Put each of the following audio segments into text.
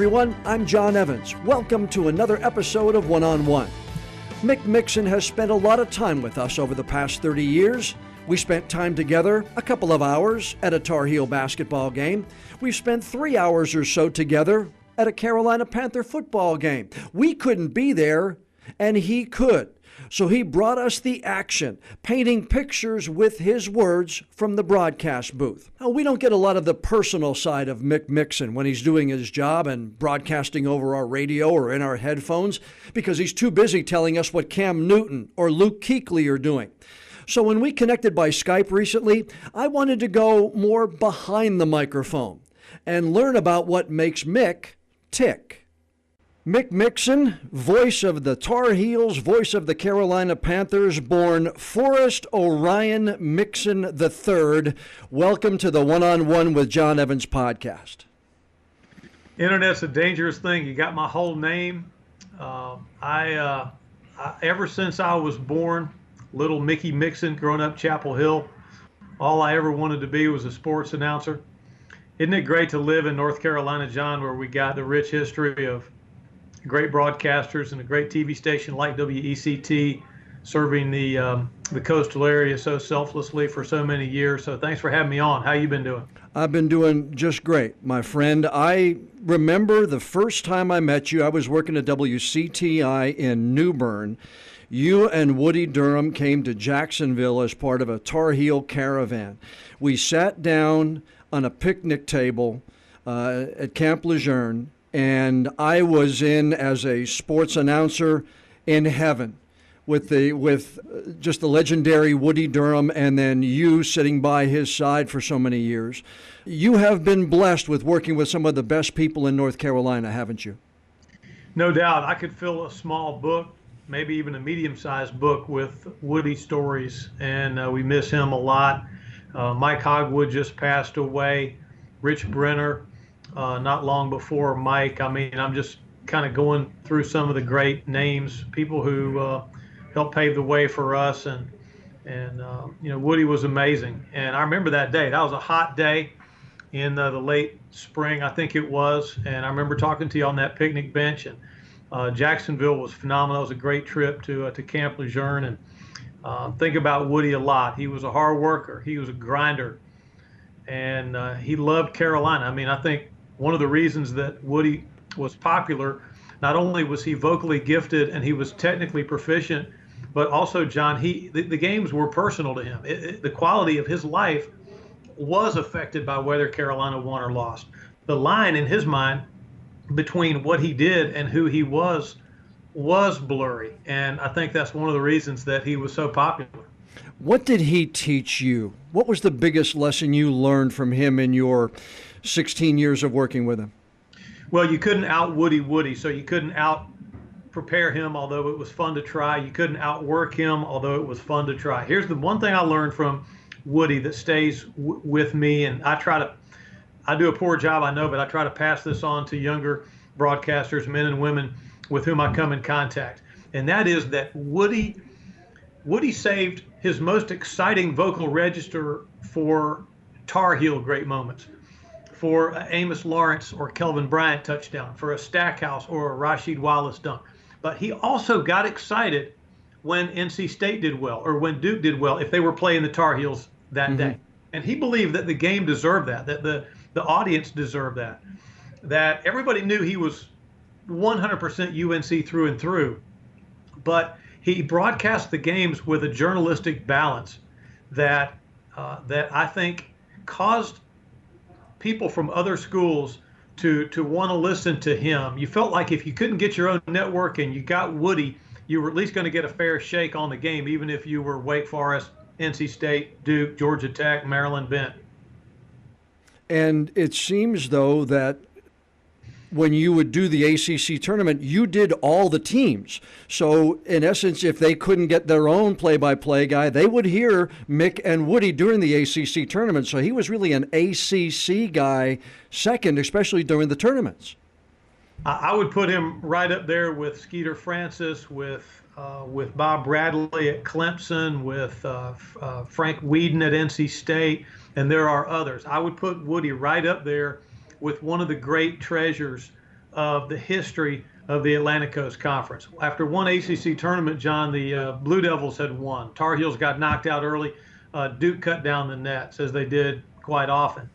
everyone. I'm John Evans. Welcome to another episode of One-on-One. Mick Mixon has spent a lot of time with us over the past 30 years. We spent time together, a couple of hours at a Tar Heel basketball game. We've spent 3 hours or so together at a Carolina Panther football game. We couldn't be there, and he could. So he brought us the action, painting pictures with his words from the broadcast booth. Now, we don't get a lot of the personal side of Mick Mixon when he's doing his job and broadcasting over our radio or in our headphones because he's too busy telling us what Cam Newton or Luke Kuechly are doing. So when we connected by Skype recently, I wanted to go more behind the microphone and learn about what makes Mick tick. Mick Mixon, voice of the Tar Heels, voice of the Carolina Panthers, born Forrest Orion Mixon III. Welcome to the One-on-One with John Evans podcast. Internet's a dangerous thing. You got my whole name. Ever since I was born, little Mickey Mixon, growing up Chapel Hill, all I ever wanted to be was a sports announcer. Isn't it great to live in North Carolina, John, where we got the rich history of great broadcasters and a great TV station like WECT serving the coastal area so selflessly for so many years. So thanks for having me on. How you been doing? I've been doing just great, my friend. I remember the first time I met you, I was working at WCTI in New Bern. You and Woody Durham came to Jacksonville as part of a Tar Heel caravan. We sat down on a picnic table at Camp Lejeune, and I was in as a sports announcer in heaven with just the legendary Woody Durham, and then you sitting by his side for so many years. You have been blessed with working with some of the best people in North Carolina, haven't you? No doubt. I could fill a small book, maybe even a medium-sized book, with Woody stories, and we miss him a lot. Mike Hogwood just passed away. Rich Brenner, not long before Mike. I mean, I'm just kind of going through some of the great names, people who helped pave the way for us, and Woody was amazing. And I remember that day. That was a hot day in the late spring, I think it was. And I remember talking to you on that picnic bench. And Jacksonville was phenomenal. It was a great trip to Camp Lejeune. And think about Woody a lot. He was a hard worker. He was a grinder. And he loved Carolina. I mean, I think one of the reasons that Woody was popular, not only was he vocally gifted and he was technically proficient, but also, John, the games were personal to him. The quality of his life was affected by whether Carolina won or lost. The line in his mind between what he did and who he was blurry. And I think that's one of the reasons that he was so popular. What did he teach you? What was the biggest lesson you learned from him in your 16 years of working with him? Well, you couldn't out Woody, so you couldn't out prepare him, although it was fun to try. You couldn't outwork him, although it was fun to try. Here's the one thing I learned from Woody that stays with me, and I do a poor job, I know, but I try to pass this on to younger broadcasters, men and women with whom I come in contact. And that is that Woody saved his most exciting vocal register for Tar Heel great moments, for Amos Lawrence or Kelvin Bryant touchdown, for a Stackhouse or a Rasheed Wallace dunk. But he also got excited when NC State did well or when Duke did well if they were playing the Tar Heels that day. And he believed that the game deserved that the audience deserved that everybody knew he was 100% UNC through and through. But he broadcast the games with a journalistic balance that I think caused people from other schools to want to listen to him. You felt like if you couldn't get your own network and you got Woody, you were at least going to get a fair shake on the game, even if you were Wake Forest, NC State, Duke, Georgia Tech, Maryland Bent. And it seems, though, that when you would do the ACC tournament, you did all the teams. So, in essence, if they couldn't get their own play-by-play guy, they would hear Mick and Woody during the ACC tournament. So he was really an ACC guy second, especially during the tournaments. I would put him right up there with Skeeter Francis, with Bob Bradley at Clemson, with Frank Whedon at NC State, and there are others. I would put Woody right up there with one of the great treasures of the history of the Atlantic Coast Conference. After one ACC tournament, John, the Blue Devils had won. Tar Heels got knocked out early. Duke cut down the nets, as they did quite often.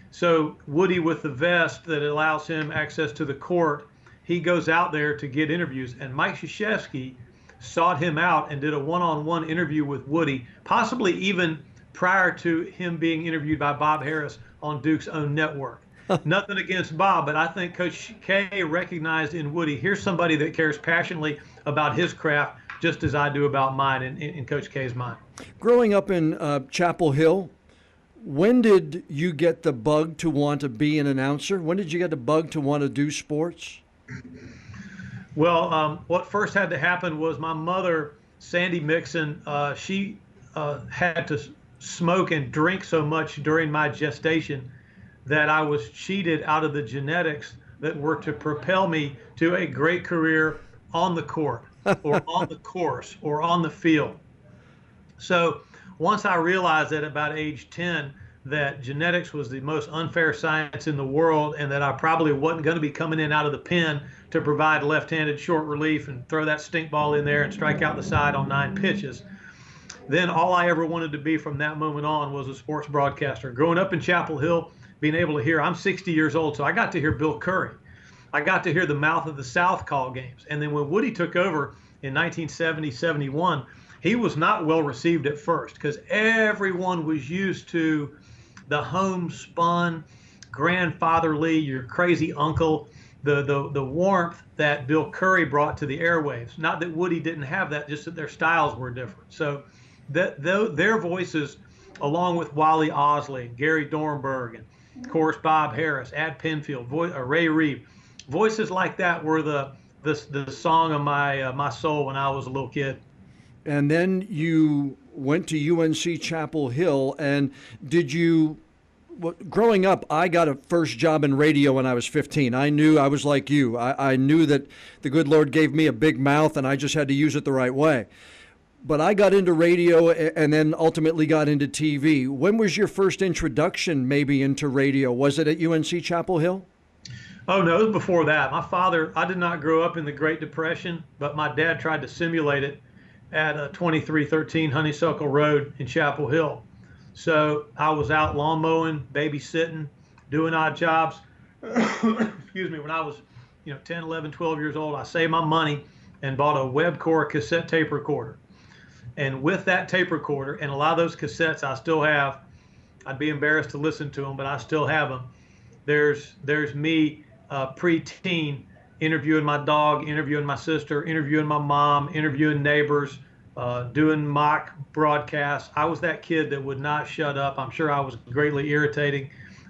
So Woody, with the vest that allows him access to the court, he goes out there to get interviews. And Mike Krzyzewski sought him out and did a one-on-one interview with Woody, possibly even prior to him being interviewed by Bob Harris on Duke's own network. Nothing against Bob, but I think Coach K recognized in Woody, here's somebody that cares passionately about his craft, just as I do about mine in Coach K's mind. Growing up in Chapel Hill, when did you get the bug to want to be an announcer? When did you get the bug to want to do sports? Well, what first had to happen was my mother, Sandy Mixon, she had to smoke and drink so much during my gestation that I was cheated out of the genetics that were to propel me to a great career on the court or on the course or on the field. So once I realized at about age 10 that genetics was the most unfair science in the world and that I probably wasn't going to be coming in out of the pen to provide left-handed short relief and throw that stink ball in there and strike out the side on 9 pitches, then all I ever wanted to be from that moment on was a sports broadcaster. Growing up in Chapel Hill, being able to hear, I'm 60 years old, so I got to hear Bill Curry. I got to hear the Mouth of the South call games. And then when Woody took over in 1970, 71, he was not well received at first because everyone was used to the homespun, grandfatherly, your crazy uncle, the warmth that Bill Curry brought to the airwaves. Not that Woody didn't have that, just that their styles were different. So their voices, along with Wally Osley, Gary Dornberg, and of course Bob Harris, Ad Penfield, Ray Reeve, voices like that were the song of my soul when I was a little kid. And then you went to UNC Chapel Hill, and growing up, I got a first job in radio when I was 15. I knew I was like you. I knew that the good Lord gave me a big mouth, and I just had to use it the right way. But I got into radio and then ultimately got into TV. When was your first introduction maybe into radio? Was it at UNC Chapel Hill? Oh, no, it was before that. My father, I did not grow up in the Great Depression, but my dad tried to simulate it at 2313 Honeysuckle Road in Chapel Hill. So I was out lawn mowing, babysitting, doing odd jobs. Excuse me, when I was 10, 11, 12 years old, I saved my money and bought a Webcore cassette tape recorder. And with that tape recorder, and a lot of those cassettes I still have, I'd be embarrassed to listen to them, but I still have them. There's me pre-teen interviewing my dog, interviewing my sister, interviewing my mom, interviewing neighbors, doing mock broadcasts. I was that kid that would not shut up. I'm sure I was greatly irritating.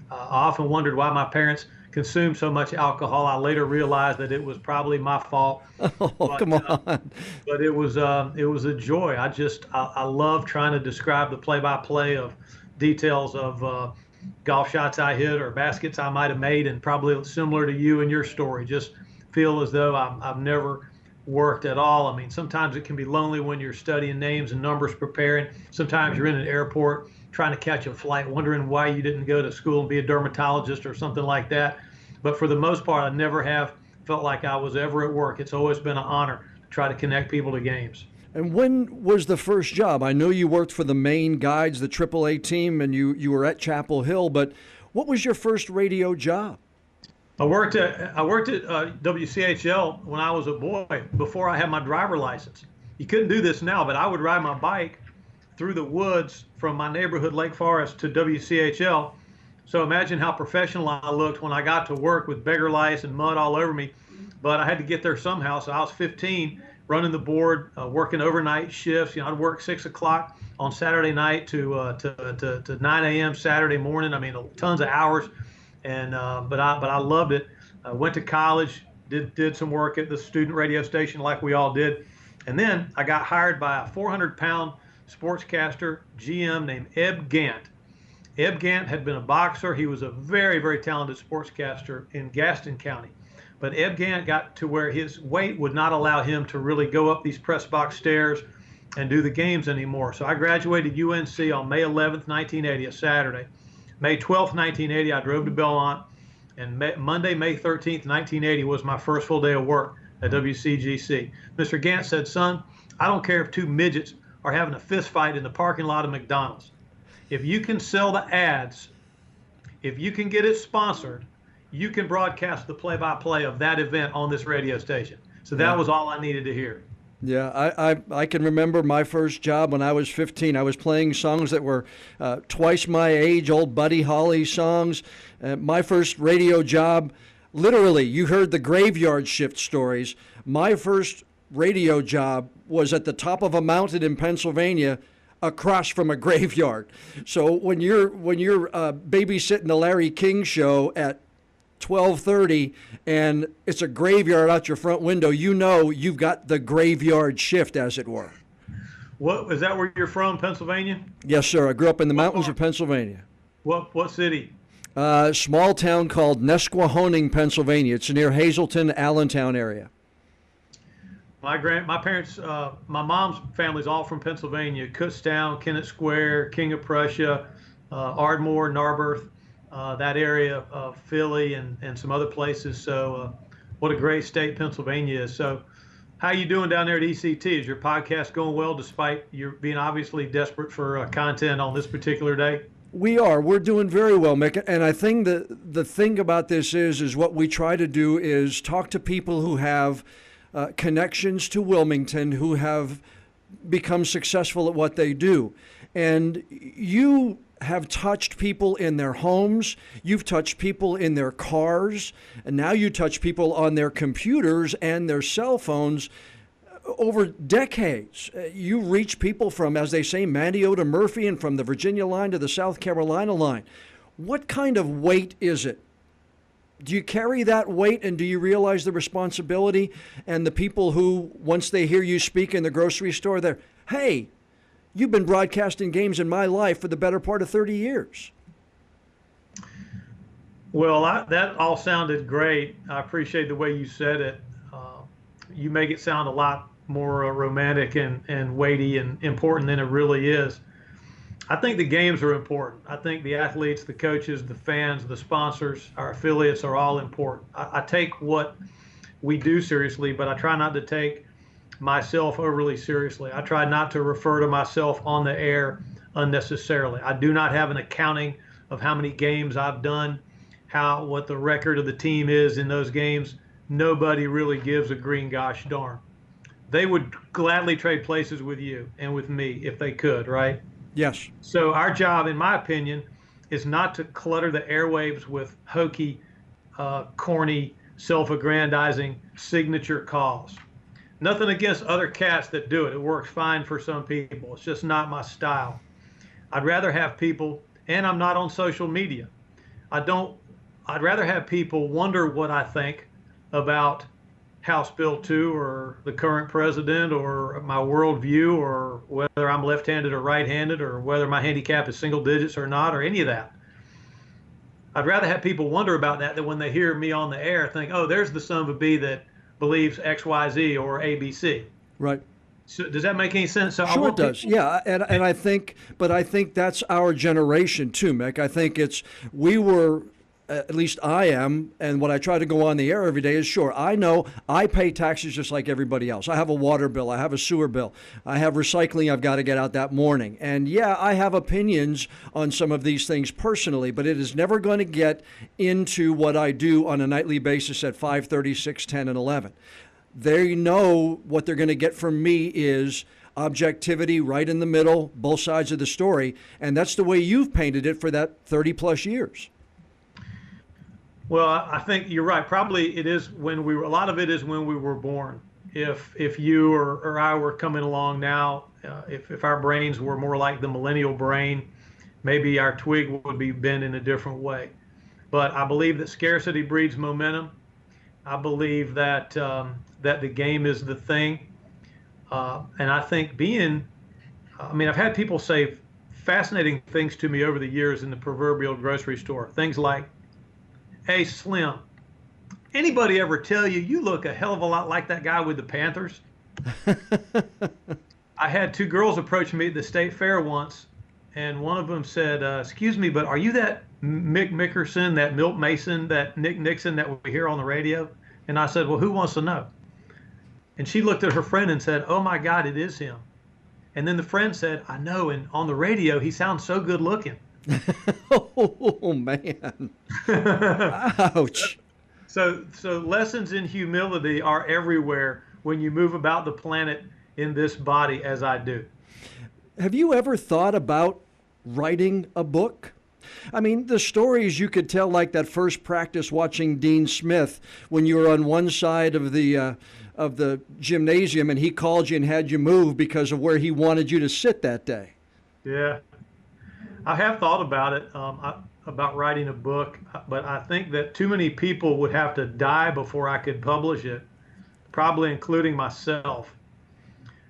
I often wondered why my parents consumed so much alcohol. I later realized that it was probably my fault. Oh, but, come on. But it was a joy. I love trying to describe the play-by-play of details of golf shots I hit or baskets I might have made, and probably similar to you and your story. Just feel as though I've never worked at all. I mean, sometimes it can be lonely when you're studying names and numbers, preparing. Sometimes you're in an airport trying to catch a flight, wondering why you didn't go to school and be a dermatologist or something like that. But for the most part, I never have felt like I was ever at work. It's always been an honor to try to connect people to games. And when was the first job? I know you worked for the Maine Guides, the AAA team, and you were at Chapel Hill, but what was your first radio job? I worked at WCHL when I was a boy, before I had my driver license. You couldn't do this now, but I would ride my bike through the woods from my neighborhood, Lake Forest, to WCHL. So imagine how professional I looked when I got to work with beggar lice and mud all over me. But I had to get there somehow. So I was 15, running the board, working overnight shifts. I'd work 6 o'clock on Saturday night to 9 a.m. Saturday morning. I mean, tons of hours. And but I loved it. I went to college, did some work at the student radio station like we all did. And then I got hired by a 400-pound sportscaster GM named Eb Gant. Eb Gant had been a boxer. He was a very, very talented sportscaster in Gaston County. But Eb Gant got to where his weight would not allow him to really go up these press box stairs and do the games anymore. So I graduated UNC on May 11th, 1980, a Saturday. May 12th, 1980, I drove to Belmont. And Monday, May 13th, 1980 was my first full day of work at WCGC. Mr. Gant said, son, I don't care if two midgets are having a fist fight in the parking lot of McDonald's. If you can sell the ads, if you can get it sponsored, you can broadcast the play-by-play of that event on this radio station. So that was all I needed to hear. Yeah, I can remember my first job when I was 15. I was playing songs that were twice my age, old Buddy Holly songs. My first radio job, literally, you heard the graveyard shift stories. My first radio job was at the top of a mountain in Pennsylvania, across from a graveyard. So when you're babysitting the Larry King show at 12:30 and it's a graveyard out your front window, you know you've got the graveyard shift, as it were. What is that? Where you're from, Pennsylvania? Yes, sir. I grew up in the mountains of Pennsylvania. What city? Small town called Nesquehoning, Pennsylvania. It's near Hazleton, Allentown area. My parents, my mom's family's all from Pennsylvania: Kutztown, Kennett Square, King of Prussia, Ardmore, Narberth, that area of Philly and some other places. So what a great state Pennsylvania is. So how you doing down there at ECT? Is your podcast going well despite you being obviously desperate for content on this particular day? We're doing very well, Mick. And I think the thing about this is what we try to do is talk to people who have connections to Wilmington, who have become successful at what they do. And you have touched people in their homes, you've touched people in their cars, and now you touch people on their computers and their cell phones over decades. You reach people from, as they say, Mandio to Murphy, and from the Virginia line to the South Carolina line. What kind of weight is it? Do you carry that weight, and do you realize the responsibility? And the people who, once they hear you speak in the grocery store, they're, hey, you've been broadcasting games in my life for the better part of 30 years. Well, that all sounded great. I appreciate the way you said it. You make it sound a lot more romantic and weighty and important than it really is. I think the games are important. I think the athletes, the coaches, the fans, the sponsors, our affiliates are all important. I take what we do seriously, but I try not to take myself overly seriously. I try not to refer to myself on the air unnecessarily. I do not have an accounting of how many games I've done, what the record of the team is in those games. Nobody really gives a green gosh darn. They would gladly trade places with you and with me if they could, right? Yes. So our job, in my opinion, is not to clutter the airwaves with hokey, corny, self-aggrandizing signature calls. Nothing against other cats that do it. It works fine for some people. It's just not my style. I'd rather have people, and I'm not on social media. I'd rather have people wonder what I think about House Bill 2 or the current president or my worldview or whether I'm left-handed or right-handed or whether my handicap is single digits or not or any of that. I'd rather have people wonder about that than when they hear me on the air think, oh, there's the son of a bee that believes X, Y, Z or ABC. Right. So does that make any sense? So sure it does. Yeah, and I think that's our generation too, Mick. I think we were, at least I am, and what I try to go on the air every day is, sure, I know I pay taxes just like everybody else. I have a water bill, I have a sewer bill, I have recycling I've got to get out that morning. And yeah, I have opinions on some of these things personally, but it is never going to get into what I do on a nightly basis at 5:30, 6, 10, and 11. They know what they're going to get from me is objectivity right in the middle, both sides of the story, and that's the way you've painted it for that 30 plus years. Well, I think you're right. Probably it is a lot of it is when we were born. If you or I were coming along now, if our brains were more like the millennial brain, maybe our twig would be bent in a different way. But I believe that scarcity breeds momentum. I believe that that the game is the thing. And I think I've had people say fascinating things to me over the years in the proverbial grocery store. Things like, hey, Slim, anybody ever tell you look a hell of a lot like that guy with the Panthers? I had two girls approach me at the state fair once, and one of them said, excuse me, but are you that Mick Mixon, that Mick Mason, that Mick Mixon that we hear on the radio? And I said, well, who wants to know? And she looked at her friend and said, oh my God, it is him. And then the friend said, I know, and on the radio, he sounds so good looking. Oh, man. Ouch. So lessons in humility are everywhere when you move about the planet in this body as I do. Have you ever thought about writing a book? I mean, the stories you could tell, like that first practice watching Dean Smith when you were on one side of the gymnasium and he called you and had you move because of where he wanted you to sit that day. Yeah, I have thought about it, about writing a book, but I think that too many people would have to die before I could publish it, probably including myself.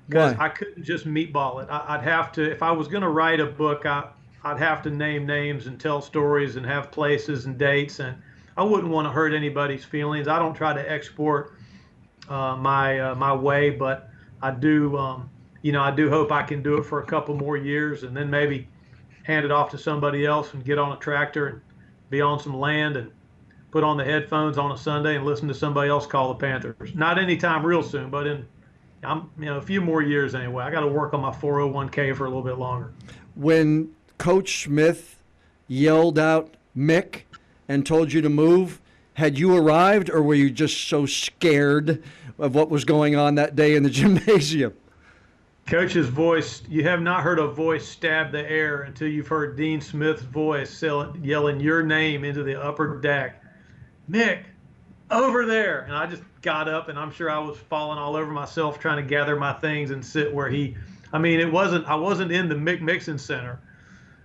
Because I couldn't just meatball it. I'd have to, if I was going to write a book, I'd have to name names and tell stories and have places and dates, and I wouldn't want to hurt anybody's feelings. I don't try to export my way, but I do, I do hope I can do it for a couple more years and then maybe hand it off to somebody else and get on a tractor and be on some land and put on the headphones on a Sunday and listen to somebody else call the Panthers. Not anytime real soon, but in a few more years anyway. I got to work on my 401k for a little bit longer. When Coach Smith yelled out Mick and told you to move, had you arrived, or were you just so scared of what was going on that day in the gymnasium? Coach's voice, you have not heard a voice stab the air until you've heard Dean Smith's voice yelling your name into the upper deck. Mick, over there. And I just got up, and I'm sure I was falling all over myself trying to gather my things and sit where I wasn't in the Mick Mixon Center.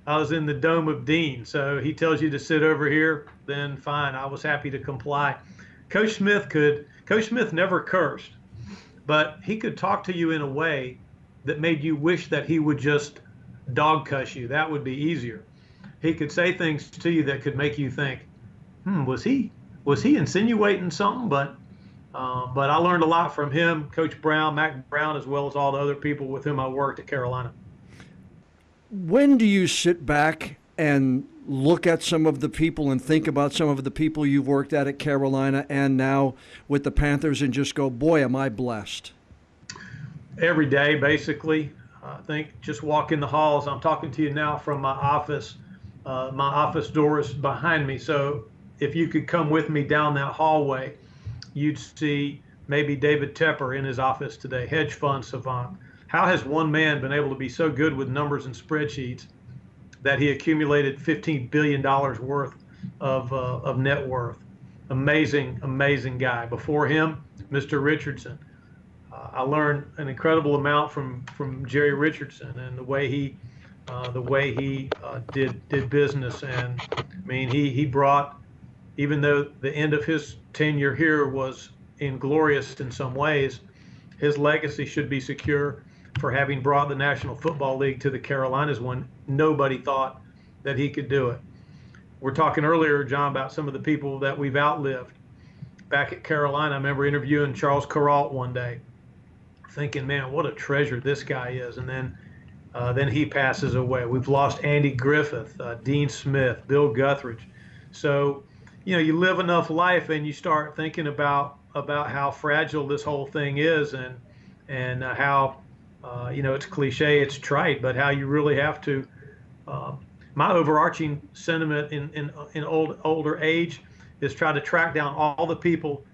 I was in the Dome of Dean. So he tells you to sit over here, then fine. I was happy to comply. Coach Smith never cursed, but he could talk to you in a way that made you wish that he would just dog cuss you. That would be easier. He could say things to you that could make you think, was he insinuating something? But I learned a lot from him, Coach Brown, Mac Brown, as well as all the other people with whom I worked at Carolina. When do you sit back and look at some of the people and think about some of the people you've worked at Carolina and now with the Panthers and just go, boy, am I blessed? Every day, basically. I think just walk in the halls. I'm talking to you now from my office. My office door is behind me. So if you could come with me down that hallway, you'd see maybe David Tepper in his office today, hedge fund savant. How has one man been able to be so good with numbers and spreadsheets that he accumulated $15 billion worth of net worth? Amazing, amazing guy. Before him, Mr. Richardson. I learned an incredible amount from Jerry Richardson and the way he did business. And I mean, he brought, even though the end of his tenure here was inglorious in some ways, his legacy should be secure for having brought the National Football League to the Carolinas when nobody thought that he could do it. We're talking earlier, John, about some of the people that we've outlived. Back at Carolina, I remember interviewing Charles Kuralt one day, thinking, man, what a treasure this guy is. And then he passes away. We've lost Andy Griffith, Dean Smith, Bill Guthridge. So, you live enough life and you start thinking about how fragile this whole thing is and how, it's cliche, it's trite, but how you really have to. My overarching sentiment in older age is try to track down all the people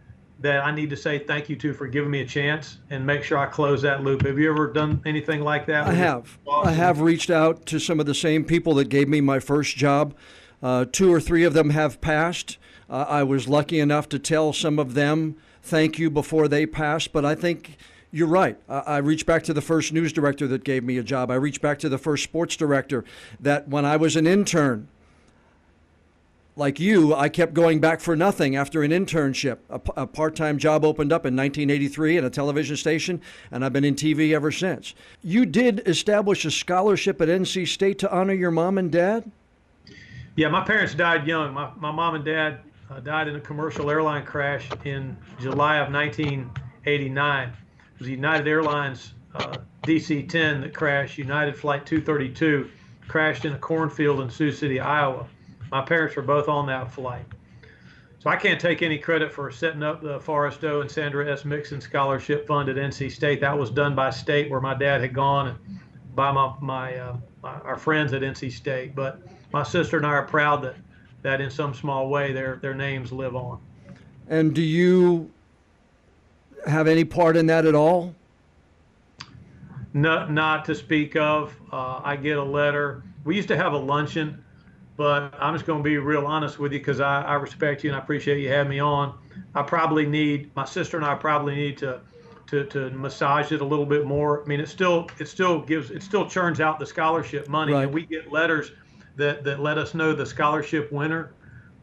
that I need to say thank you to for giving me a chance and make sure I close that loop. Have you ever done anything like that? I have. I have reached out to some of the same people that gave me my first job. 2 or 3 of them have passed. I was lucky enough to tell some of them thank you before they passed, but I think you're right. I reached back to the first news director that gave me a job. I reached back to the first sports director that when I was an intern, like you, I kept going back for nothing after an internship. A part-time job opened up in 1983 at a television station, and I've been in TV ever since. You did establish a scholarship at NC State to honor your mom and dad? Yeah, my parents died young. My mom and dad died in a commercial airline crash in July of 1989. It was United Airlines DC-10 that crashed. United Flight 232 crashed in a cornfield in Sioux City, Iowa. My parents were both on that flight. So I can't take any credit for setting up the Forrest O. and Sandra S. Mixon Scholarship Fund at NC State. That was done by state, where my dad had gone, and by our friends at NC State. But my sister and I are proud that in some small way their names live on. And do you have any part in that at all? No, not to speak of. I get a letter. We used to have a luncheon, but I'm just going to be real honest with you, because I respect you and I appreciate you having me on. My sister and I probably need to massage it a little bit more. I mean, it still churns out the scholarship money, right. And we get letters that let us know the scholarship winner.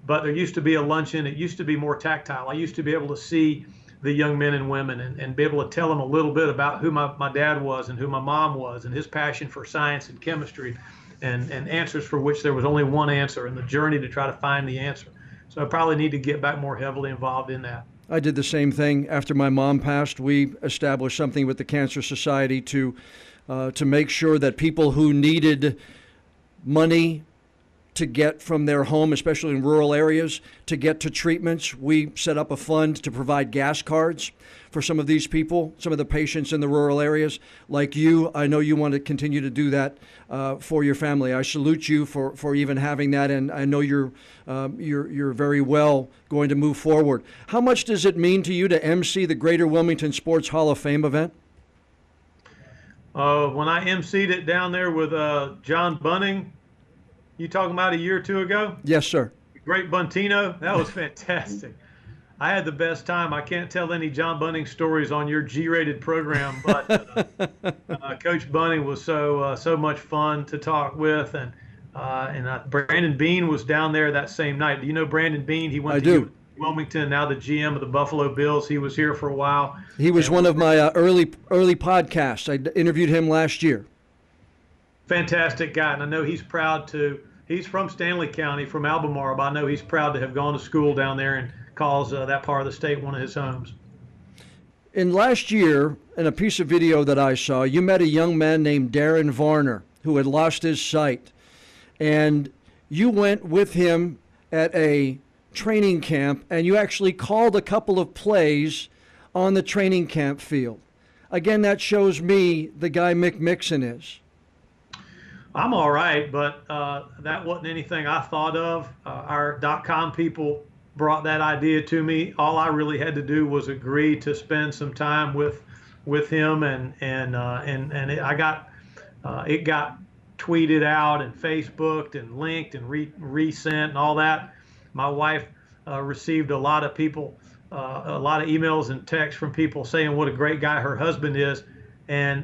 But there used to be a luncheon. It used to be more tactile. I used to be able to see the young men and women and be able to tell them a little bit about who my dad was and who my mom was and his passion for science and chemistry and answers for which there was only one answer, and the journey to try to find the answer. So I probably need to get back more heavily involved in that. I did the same thing. After my mom passed, we established something with the Cancer Society to make sure that people who needed money to get from their home, especially in rural areas, to get to treatments, we set up a fund to provide gas cards for some of these people, some of the patients in the rural areas. Like you, I know you want to continue to do that for your family. I salute you for even having that, and I know you're very well going to move forward. How much does it mean to you to MC the Greater Wilmington Sports Hall of Fame event? When I emceed it down there with John Bunning, you talking about a year or two ago? Yes, sir. Great Buntino. That was fantastic. I had the best time. I can't tell any John Bunning stories on your G-rated program, but Coach Bunning was so much fun to talk with, and Brandon Beane was down there that same night. Do you know Brandon Beane? He went to Wilmington, now the GM of the Buffalo Bills. He was here for a while. He was one of my early podcasts. I interviewed him last year. Fantastic guy, and I know he's proud to. He's from Stanley County, from Albemarle, but I know he's proud to have gone to school down there and calls that part of the state one of his homes. In last year, in a piece of video that I saw, you met a young man named Darren Varner who had lost his sight, and you went with him at a training camp, and you actually called a couple of plays on the training camp field. Again, that shows me the guy Mick Mixon is. I'm all right, but that wasn't anything I thought of. Our .com people brought that idea to me. All I really had to do was agree to spend some time with him, and it got tweeted out and Facebooked and linked and resent and all that. My wife received a lot of emails and texts from people saying what a great guy her husband is, and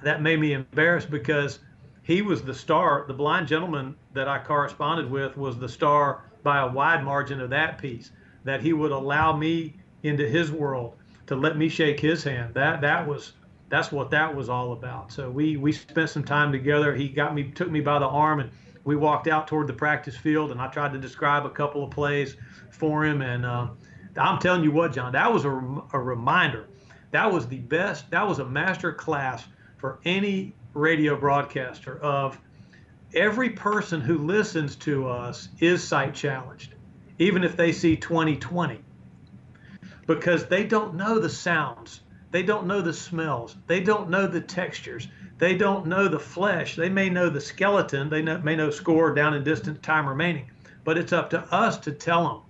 that made me embarrassed, because he was the star. The blind gentleman that I corresponded with was the star by a wide margin of that piece, that he would allow me into his world, to let me shake his hand. That's what that was all about. So we spent some time together. He took me by the arm, and we walked out toward the practice field, and I tried to describe a couple of plays for him. And I'm telling you what, John, that was a reminder. That was the best. That was a master class for any radio broadcaster of every person who listens to us is sight challenged, even if they see 20/20, because they don't know the sounds, they don't know the smells, they don't know the textures, they don't know the flesh. They may know the skeleton, they may know score, down and distance, time remaining, but it's up to us to tell them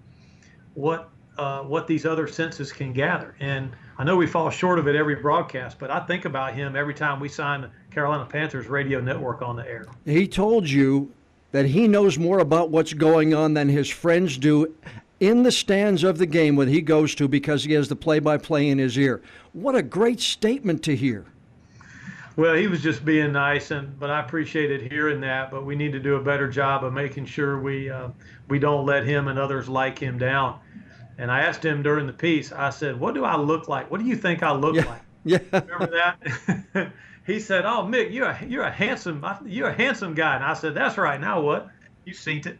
what these other senses can gather. And I know we fall short of it every broadcast, but I think about him every time we sign the Carolina Panthers radio network on the air. He told you that he knows more about what's going on than his friends do in the stands of the game when he goes to, because he has the play-by-play in his ear. What a great statement to hear. Well, he was just being nice, but I appreciated hearing that. But we need to do a better job of making sure we don't let him and others like him down. And I asked him during the piece, I said, what do I look like? What do you think I look like? Yeah. Remember that? He said, oh, Mick, you're a handsome guy. And I said, that's right. Now what? You seen it.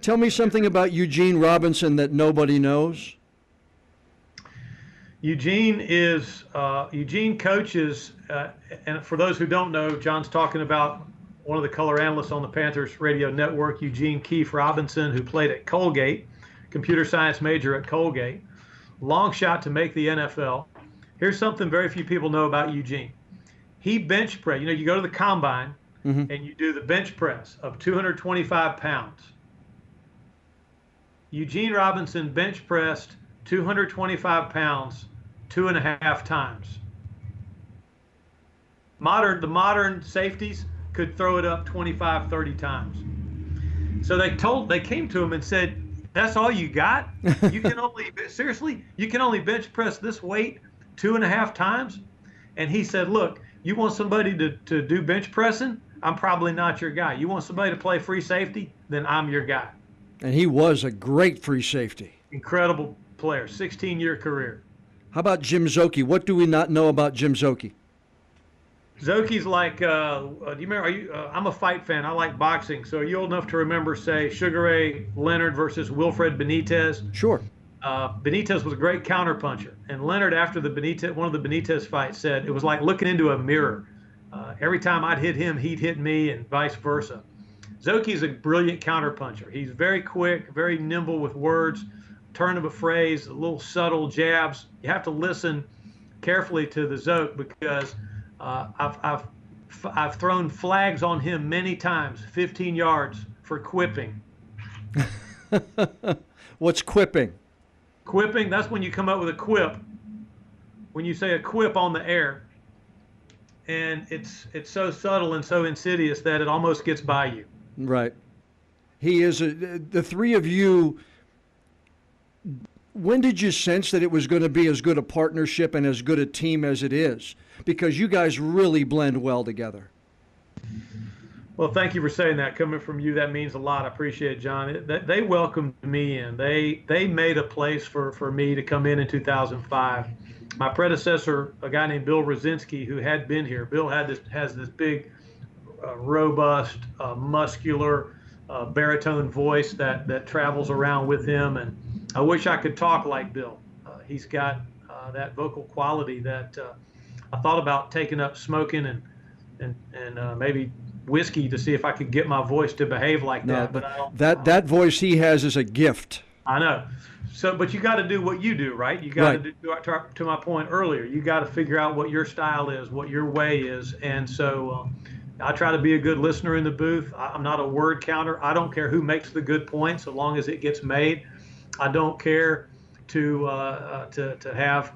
Tell me something about Eugene Robinson that nobody knows. Eugene coaches, and for those who don't know, John's talking about one of the color analysts on the Panthers radio network, Eugene Keefe Robinson, who played at Colgate, computer science major at Colgate, long shot to make the NFL. Here's something very few people know about Eugene. He bench press. You know, you go to the combine and you do the bench press of 225 pounds. Eugene Robinson bench pressed 225 pounds 2.5 times. The modern safeties could throw it up 25, 30 times. So they came to him and said, "That's all you got? You can only bench press this weight 2.5 times?" And he said, "Look, you want somebody to do bench pressing? I'm probably not your guy. You want somebody to play free safety? Then I'm your guy." And he was a great free safety. Incredible player, 16-year career. How about Jim Szoke? What do we not know about Jim Szoke? Szoke's like, do you remember? I'm a fight fan. I like boxing. So are you old enough to remember, say, Sugar Ray Leonard versus Wilfred Benitez? Sure. Benitez was a great counterpuncher, and Leonard, after one of the Benitez fights, said it was like looking into a mirror. Every time I'd hit him, he'd hit me, and vice versa. Szoke's a brilliant counterpuncher. He's very quick, very nimble with words, turn of a phrase, little subtle jabs. You have to listen carefully to the Szoke because I've thrown flags on him many times, 15 yards for quipping. What's quipping? Quipping, that's when you come up with a quip. When you say a quip on the air, and it's so subtle and so insidious that it almost gets by you. Right. He is the three of you. When did you sense that it was going to be as good a partnership and as good a team as it is? Because you guys really blend well together. Well, thank you for saying that. Coming from you, that means a lot. I appreciate it, John. They welcomed me in. They made a place for me to come in 2005. My predecessor, a guy named Bill Rosinski, who had been here. Bill has this big, robust, muscular, baritone voice that travels around with him. And I wish I could talk like Bill. He's got that vocal quality that I thought about taking up smoking and maybe whiskey to see if I could get my voice to behave like that. But I don't, that voice he has is a gift. I know. So, but you got to do what you do, right? You got to do, to my point earlier, you got to figure out what your style is, what your way is. And so I try to be a good listener in the booth. I'm not a word counter. I don't care who makes the good point, so long as it gets made. I don't care to have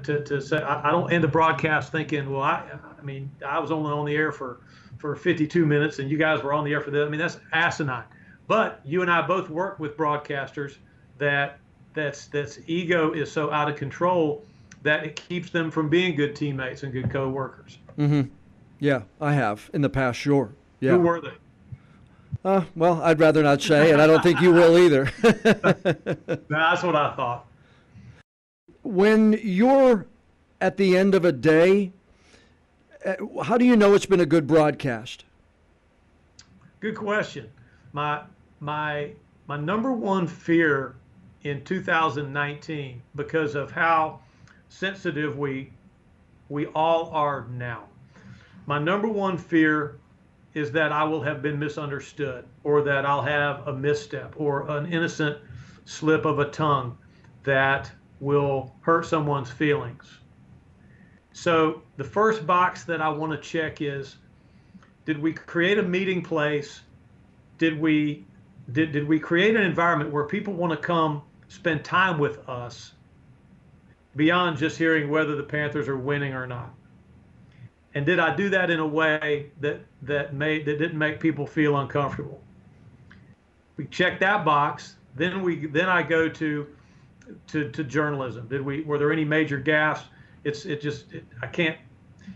to say. I don't end the broadcast thinking, well, I mean, I was only on the air for 52 minutes, and you guys were on the air for that. I mean, that's asinine. But you and I both work with broadcasters that's ego is so out of control that it keeps them from being good teammates and good co-workers. Mm-hmm. Yeah, I have in the past, sure. Yeah. Who were they? Well, I'd rather not say, and I don't think you will either. That's what I thought. When you're at the end of a day, how do you know it's been a good broadcast? Good question. My number one fear in 2019, because of how sensitive we all are now, my number one fear is that I will have been misunderstood, or that I'll have a misstep or an innocent slip of a tongue that will hurt someone's feelings. So the first box that I want to check is, did we create a meeting place? Did we create an environment where people want to come spend time with us beyond just hearing whether the Panthers are winning or not? And did I do that in a way that didn't make people feel uncomfortable? We check that box. Then I go to journalism. Were there any major gaffes?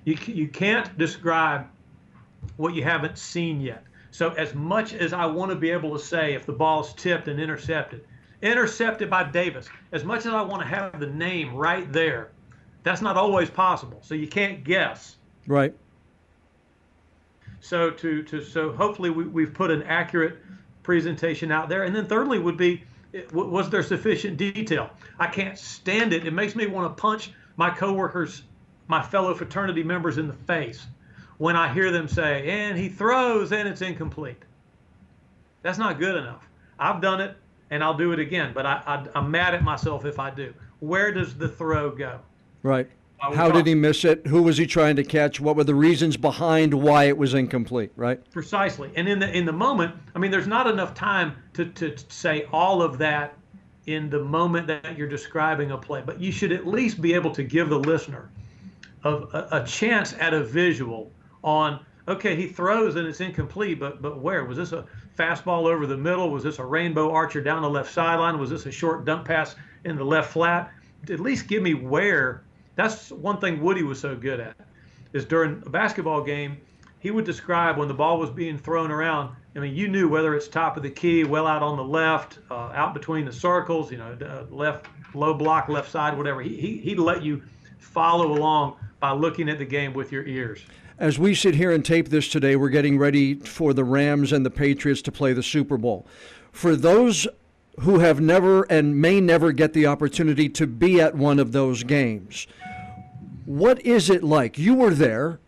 You can't describe what you haven't seen yet. So as much as I want to be able to say if the ball's tipped and intercepted by Davis, as much as I want to have the name right there, that's not always possible. So you can't guess. Right. So so hopefully we've put an accurate presentation out there. And then thirdly would be, was there sufficient detail? I can't stand it. It makes me want to punch my coworkers, my fellow fraternity members in the face when I hear them say, and he throws and it's incomplete. That's not good enough. I've done it and I'll do it again, but I'm mad at myself if I do. Where does the throw go? Right. How did he miss it? Who was he trying to catch? What were the reasons behind why it was incomplete, right? Precisely. And in the moment, I mean, there's not enough time to say all of that in the moment that you're describing a play, but you should at least be able to give the listener a chance at a visual on, okay, he throws and it's incomplete, but where? Was this a fastball over the middle? Was this a rainbow archer down the left sideline? Was this a short dump pass in the left flat? At least give me where. That's one thing Woody was so good at, is during a basketball game, he would describe when the ball was being thrown around. I mean, you knew whether it's top of the key, well out on the left, out between the circles, left, low block, left side, whatever. He'd let you follow along by looking at the game with your ears. As we sit here and tape this today, we're getting ready for the Rams and the Patriots to play the Super Bowl. For those who have never and may never get the opportunity to be at one of those games, what is it like? You were there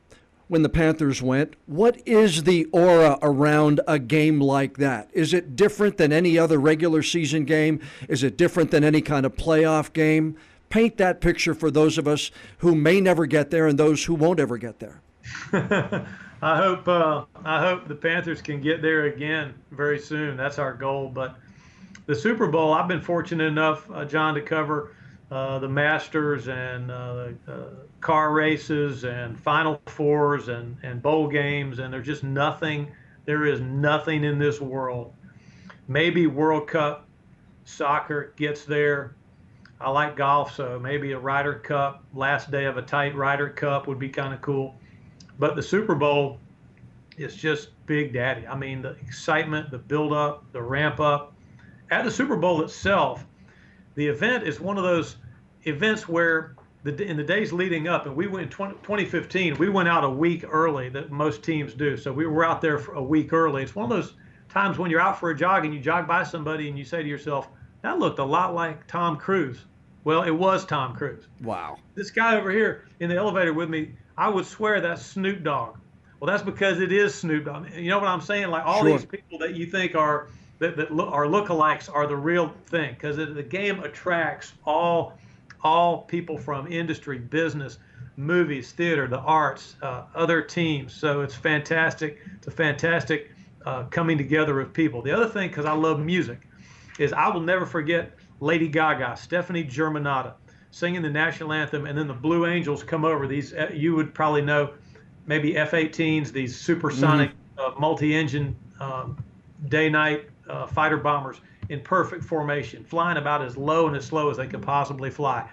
when the Panthers went. What is the aura around a game like that? Is it different than any other regular season game? Is it different than any kind of playoff game? Paint that picture for those of us who may never get there and those who won't ever get there. I hope the Panthers can get there again very soon. That's our goal. But the Super Bowl, I've been fortunate enough, John, to cover the Masters and car races and Final Fours and bowl games, and there's just nothing. There is nothing in this world. Maybe World Cup soccer gets there. I like golf, so maybe a Ryder Cup, last day of a tight Ryder Cup would be kind of cool. But the Super Bowl is just Big Daddy. I mean, the excitement, the build-up, the ramp-up. At the Super Bowl itself, the event is one of those events where in the days leading up, and we went in 2015, we went out a week early that most teams do. So we were out there for a week early. It's one of those times when you're out for a jog and you jog by somebody and you say to yourself, that looked a lot like Tom Cruise. Well, it was Tom Cruise. Wow. This guy over here in the elevator with me, I would swear that's Snoop Dogg. Well, that's because it is Snoop Dogg. You know what I'm saying? Like all Sure. these people that you think are lookalikes are the real thing, because the game attracts all people from industry, business, movies, theater, the arts, other teams. So it's fantastic. It's a fantastic coming together of people. The other thing, because I love music, is I will never forget Lady Gaga, Stephanie Germanotta, singing the national anthem, and then the Blue Angels come over. These you would probably know, maybe F-18s, these supersonic multi-engine day-night fighter bombers in perfect formation, flying about as low and as slow as they could possibly fly.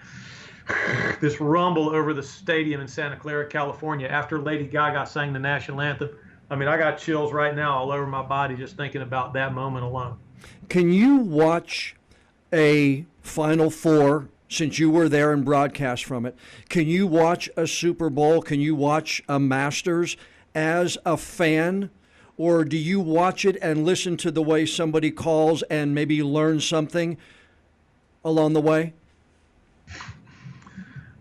This rumble over the stadium in Santa Clara, California, after Lady Gaga sang the national anthem. I mean, I got chills right now all over my body just thinking about that moment alone. Can you watch a Final Four, since you were there and broadcast from it? Can you watch a Super Bowl? Can you watch a Masters as a fan? Or do you watch it and listen to the way somebody calls and maybe learn something along the way?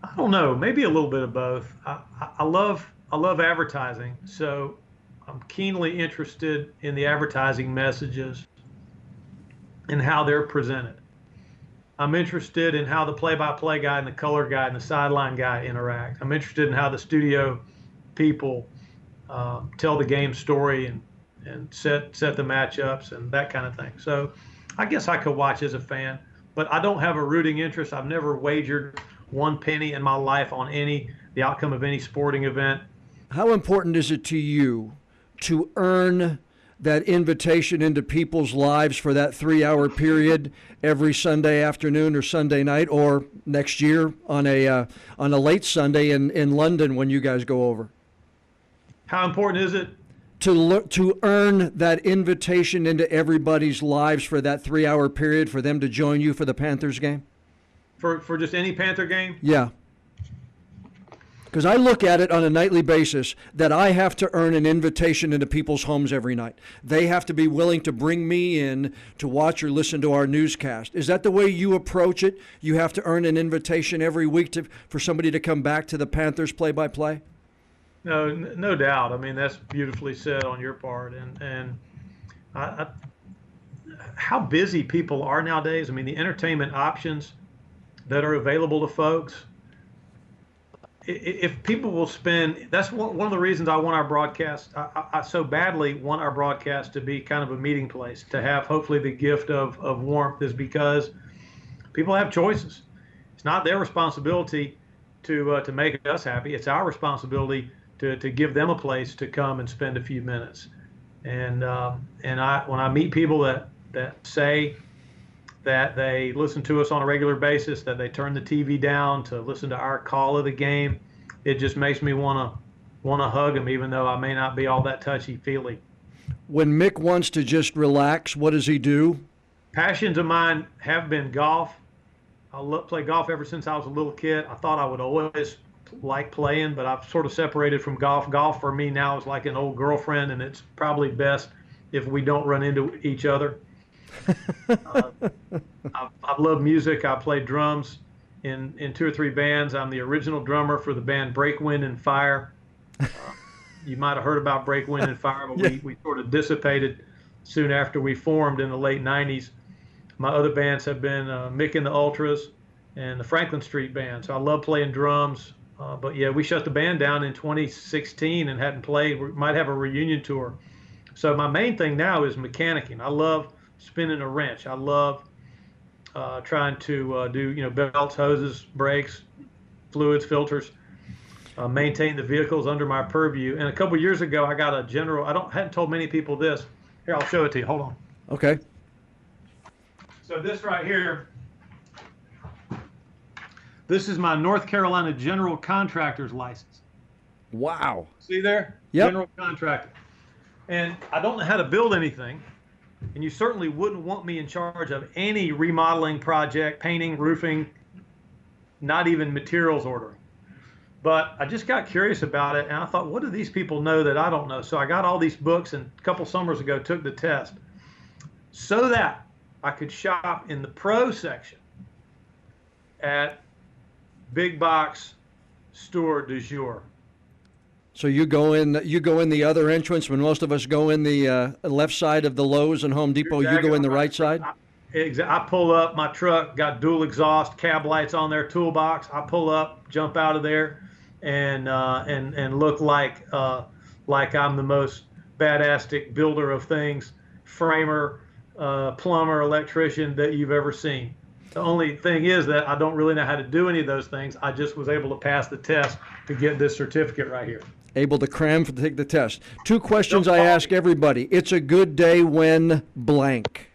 I don't know. Maybe a little bit of both. I love advertising, so I'm keenly interested in the advertising messages and how they're presented. I'm interested in how the play-by-play guy and the color guy and the sideline guy interact. I'm interested in how the studio people tell the game story and set the matchups and that kind of thing. So I guess I could watch as a fan, but I don't have a rooting interest. I've never wagered one penny in my life on the outcome of any sporting event. How important is it to you to earn that invitation into people's lives for that 3-hour period every Sunday afternoon or Sunday night, or next year on a late Sunday in London when you guys go over? How important is it? To earn that invitation into everybody's lives for that 3-hour period for them to join you for the Panthers game? For just any Panther game? Yeah. Because I look at it on a nightly basis that I have to earn an invitation into people's homes every night. They have to be willing to bring me in to watch or listen to our newscast. Is that the way you approach it? You have to earn an invitation every week for somebody to come back to the Panthers play-by-play? No doubt. I mean, that's beautifully said on your part. And I, how busy people are nowadays. I mean, the entertainment options that are available to folks. If people will spend, that's one of the reasons I want our broadcast. I so badly want our broadcast to be kind of a meeting place, to have hopefully the gift of warmth, is because people have choices. It's not their responsibility to make us happy. It's our responsibility to give them a place to come and spend a few minutes. And when I meet people that say that they listen to us on a regular basis, that they turn the TV down to listen to our call of the game, it just makes me want to hug them, even though I may not be all that touchy-feely. When Mick wants to just relax, what does he do? Passions of mine have been golf. Play golf ever since I was a little kid. I thought I would always like playing, but I've sort of separated from golf. Golf for me now is like an old girlfriend, and it's probably best if we don't run into each other. I've loved music. I played drums in 2 or 3 bands. I'm the original drummer for the band Break Wind and Fire. You might have heard about Break Wind and Fire, but Yeah. we sort of dissipated soon after we formed in the late 90s. My other bands have been Mick and the Ultras and the Franklin Street Band. So I love playing drums. But yeah, we shut the band down in 2016 and hadn't played. We might have a reunion tour. So my main thing now is mechanicking. I love spinning a wrench. I love trying to do belts, hoses, brakes, fluids, filters, maintain the vehicles under my purview. And a couple of years ago, I got a general. Hadn't told many people this. Here, I'll show it to you. Hold on. Okay. So this right here, this is my North Carolina General Contractor's license. Wow. See there? Yep. General Contractor. And I don't know how to build anything. And you certainly wouldn't want me in charge of any remodeling project, painting, roofing, not even materials ordering. But I just got curious about it, and I thought, what do these people know that I don't know? So I got all these books, and a couple summers ago took the test so that I could shop in the pro section at big box store du jour. So you go in the other entrance when most of us go in the left side of the Lowe's and Home Depot. You go in the right side? I pull up, my truck got dual exhaust, cab lights on their toolbox. I pull up, jump out of there, and look like I'm the most badastic builder of things, framer, plumber, electrician that you've ever seen. The only thing is that I don't really know how to do any of those things. I just was able to pass the test to get this certificate right here. Able to cram to take the test. 2 questions I ask everybody. It's a good day when blank.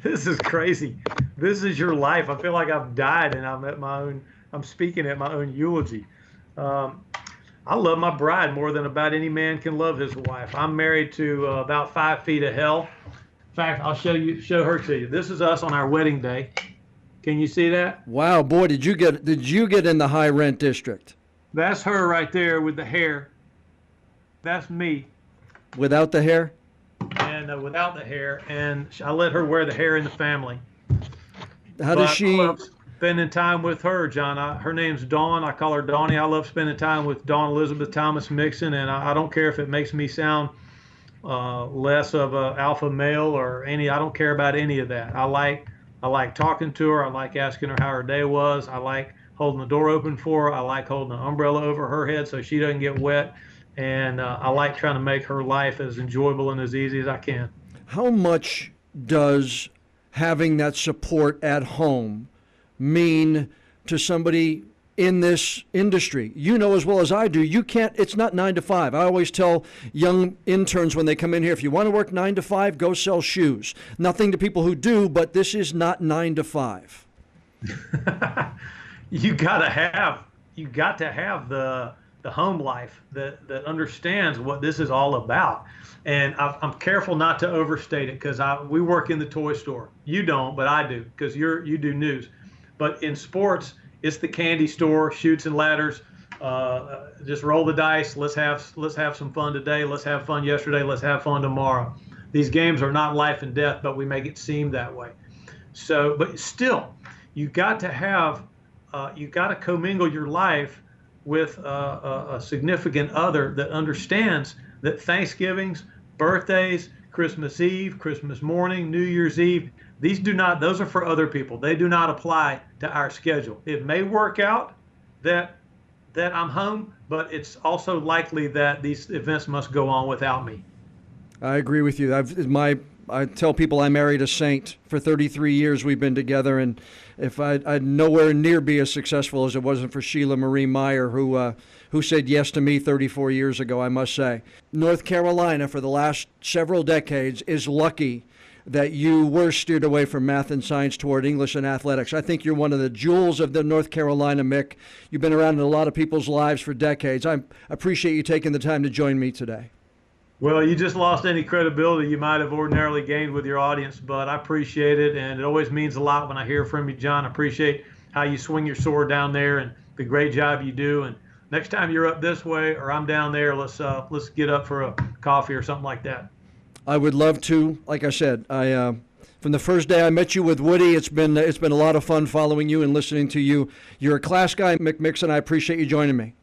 This is crazy. This is your life. I feel like I've died and I'm speaking at my own eulogy. I love my bride more than about any man can love his wife. I'm married to about 5 feet of hell. In fact, I'll show her to you. This is us on our wedding day. Can you see that? Wow, boy, did you get in the high rent district? That's her right there with the hair. That's me. Without the hair? And without the hair. And I let her wear the hair in the family. How does she? I love spending time with her, John. Her name's Dawn. I call her Dawnie. I love spending time with Dawn Elizabeth Thomas Mixon, and I don't care if it makes me sound less of an alpha male or any. I don't care about any of that. I like talking to her. I like asking her how her day was. I like holding the door open for her. I like holding an umbrella over her head so she doesn't get wet. And I like trying to make her life as enjoyable and as easy as I can. How much does having that support at home mean to somebody in this industry? You know as well as I do, it's not 9 to 5. I always tell young interns when they come in here, if you want to work 9 to 5, go sell shoes. Nothing to people who do, but this is not 9 to 5. You got to have the home life that understands what this is all about. And I'm careful not to overstate it because we work in the toy store. You don't, but I do because you do news. But in sports, it's the candy store, chutes and ladders. Just roll the dice. Let's have some fun today. Let's have fun yesterday. Let's have fun tomorrow. These games are not life and death, but we make it seem that way. So, but still, you got to commingle your life with a significant other that understands that Thanksgivings, birthdays, Christmas Eve, Christmas morning, New Year's Eve, those are for other people. They do not apply to our schedule. It may work out that I'm home, but it's also likely that these events must go on without me. I agree with you. I tell people I married a saint. For 33 years we've been together, and if I'd nowhere near be as successful as it wasn't for Sheila Marie Meyer, who said yes to me 34 years ago, I must say. North Carolina, for the last several decades, is lucky that you were steered away from math and science toward English and athletics. I think you're one of the jewels of the North Carolina, Mick. You've been around in a lot of people's lives for decades. I appreciate you taking the time to join me today. Well, you just lost any credibility you might have ordinarily gained with your audience, but I appreciate it, and it always means a lot when I hear from you, John. I appreciate how you swing your sword down there and the great job you do. And next time you're up this way or I'm down there, let's get up for a coffee or something like that. I would love to. Like I said, from the first day I met you with Woody, it's been a lot of fun following you and listening to you. You're a class guy, Mick Mixon. I appreciate you joining me.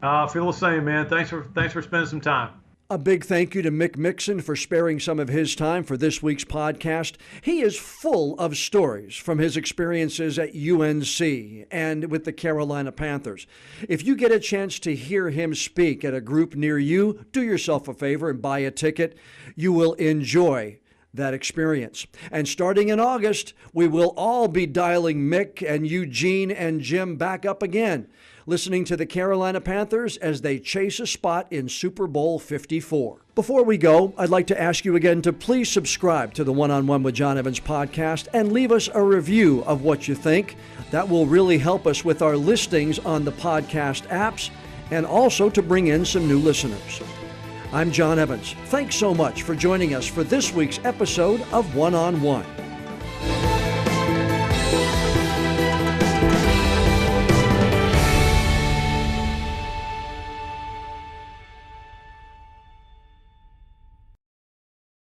I feel the same, man. Thanks for spending some time. A big thank you to Mick Mixon for sparing some of his time for this week's podcast. He is full of stories from his experiences at UNC and with the Carolina Panthers. If you get a chance to hear him speak at a group near you, do yourself a favor and buy a ticket. You will enjoy that experience. And starting in August, we will all be dialing Mick and Eugene and Jim back up again, listening to the Carolina Panthers as they chase a spot in Super Bowl 54. Before we go, I'd like to ask you again to please subscribe to the One-on-One with John Evans podcast and leave us a review of what you think. That will really help us with our listings on the podcast apps and also to bring in some new listeners. I'm John Evans. Thanks so much for joining us for this week's episode of One-on-One.